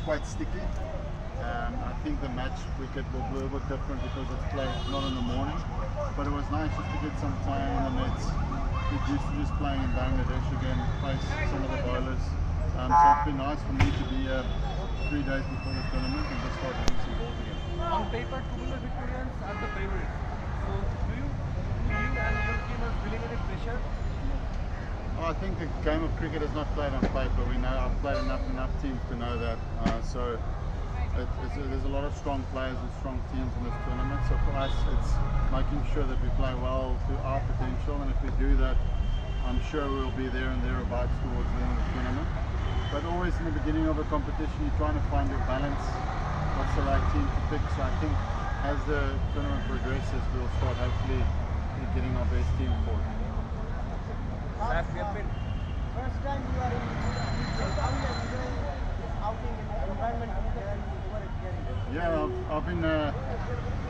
quite sticky. I think the match wicket will be a little bit different because it's played not in the morning, but it was nice just to get some time on the nets. We're used to just playing in Bangladesh again, face some of the bowlers. So it's been nice for me to be 3 days before the tournament and just start doing some balls again. On paper, two-wheeler Victorians are the favorites. So do you and your team are feeling any pressure? I think the game of cricket is not played on paper. We know I've played enough teams to know that. There's a lot of strong players and strong teams in this tournament. So for us, it's making sure that we play well to our potential, and if we do that, I'm sure we'll be there and thereabouts towards the end of the tournament. But always in the beginning of a competition, you're trying to find your balance. What's the right team to pick? So I think as the tournament progresses, we'll start hopefully getting our best team forward. First time you are in how you are doing this outing in the environment Yeah, I've been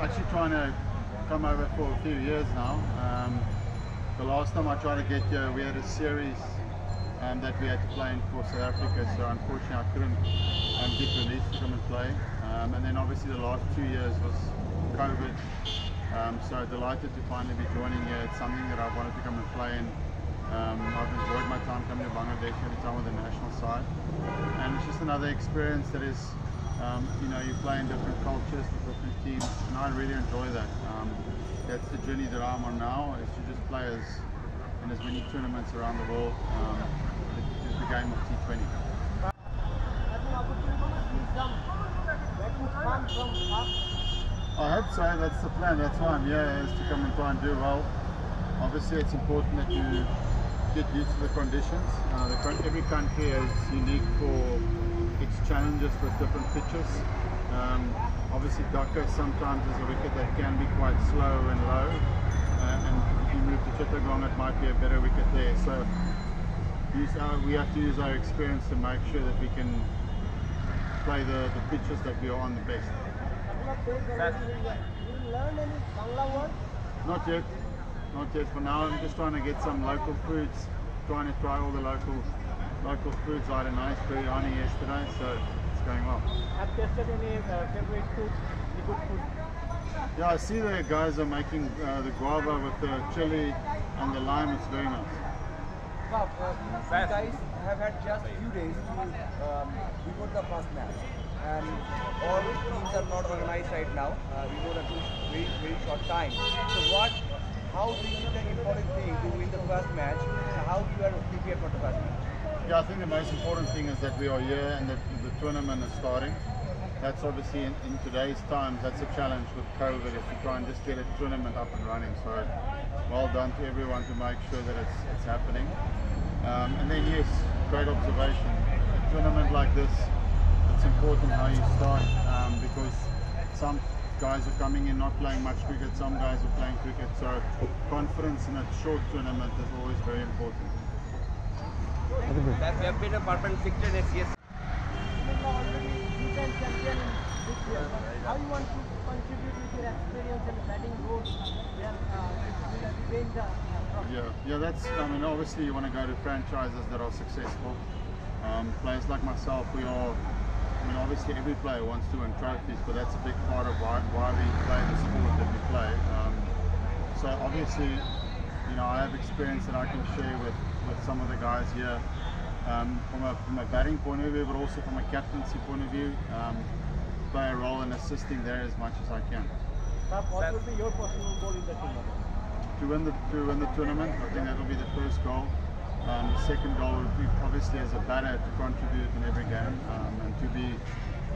actually trying to come over for a few years now. The last time I tried to get here, we had a series that we had to play in for South Africa, so unfortunately I couldn't get released to come and play. And then obviously the last 2 years was COVID, so delighted to finally be joining here. It's something that I wanted to come and play in. I've enjoyed my time coming to Bangladesh every time with the national side, and it's just another experience that is, you know, you play in different cultures, different teams, and I really enjoy that. That's the journey that I'm on now, is to just play in as many tournaments around the world. It's the game of T20. I hope so, that's the plan, that's why I'm here, is to come and try and do well. Obviously it's important that you get used to the conditions. Every country is unique for its challenges with different pitches. Obviously Dhaka sometimes is a wicket that can be quite slow and low, and if you move to Chittagong it might be a better wicket there. So we have to use our experience to make sure that we can play the pitches that we are on the best. Did you learn any Bangla words? Not yet. Not yet. For now, I'm just trying to get some local foods, trying to try all the local foods. I had a nice biryani yesterday, so it's going well. Have tested any favorite food, any good food? Yeah, I see the guys are making the guava with the chili and the lime. It's very nice. Faf, you guys have had just a few days before the first match, and all teams are not organized right now. We know that it's very short time. So how do you see the important thing to win the first match, and how you are prepared for the first match? Yeah, I think the most important thing is that we are here and that the tournament is starting. That's obviously in today's times, that's a challenge with COVID, is to try and just get a tournament up and running. So well done to everyone to make sure that it's happening. And then yes, great observation. A tournament like this, it's important how you start, because some guys are coming in not playing much cricket, some guys are playing cricket, so confidence in a short tournament is always very important. That we have been a perpendicular next year. How you want to contribute with your experience and batting roles? Yeah, that's, I mean, obviously you want to go to franchises that are successful. Players like myself, we are, I mean, obviously every player wants to win trophies, but that's a big part of why we play the sport that we play. So obviously, you know, I have experience that I can share with some of the guys here, from a batting point of view, but also from a captaincy point of view. Play a role in assisting there as much as I can. What would be your personal goal in the tournament? To win the tournament, I think that will be the first goal. The second goal would be obviously as a batter to contribute in every game, and to be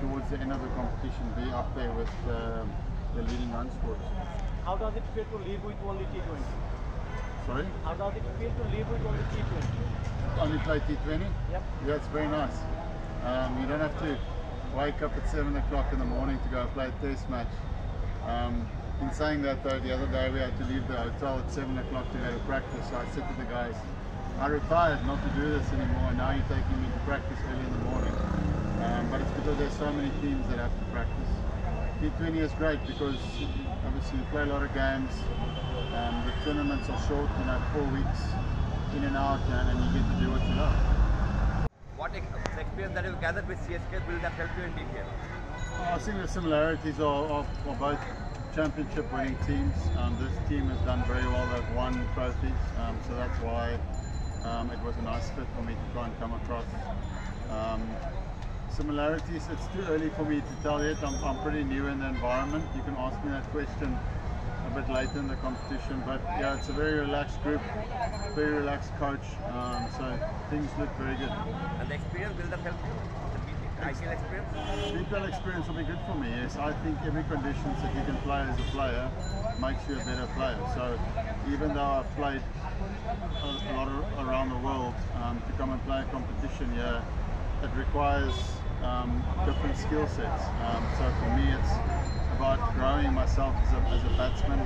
towards the end of the competition, be up there with the leading run scorers. How does it feel to live with only T20? Sorry? How does it feel to live with only T20? Only play T20? Yep. Yeah, it's very nice. You don't have to wake up at 7 o'clock in the morning to go play a test match. In saying that though, the other day we had to leave the hotel at 7 o'clock to go to practice, so I said to the guys, I retired not to do this anymore, now you're taking me to practice early in the morning. But it's because there's so many teams that have to practice. T20 is great because obviously you play a lot of games, the tournaments are short, you know, 4 weeks in and out, and you get to do what you love. what the experience that you've gathered with CSK will that help you in BPL? I think the similarities are both championship winning teams. This team has done very well, they've won trophies, so that's why it was a nice fit for me to try and come across. Similarities, it's too early for me to tell yet. I'm pretty new in the environment. You can ask me that question a bit later in the competition, but yeah, it's a very relaxed group, very relaxed coach, so things look very good. And the experience, will that help you? The IPL experience? BPL experience will be good for me, yes. I think every conditions that you can play as a player makes you a better player. So even though I've played a lot around the world, to come and play a competition here, it requires different skill sets. So for me it's about growing myself as a batsman.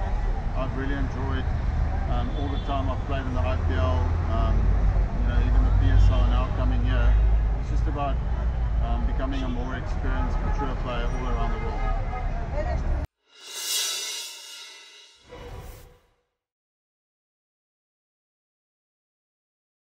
I've really enjoyed all the time I've played in the IPL, even the PSL now coming here. It's just about becoming a more experienced, mature player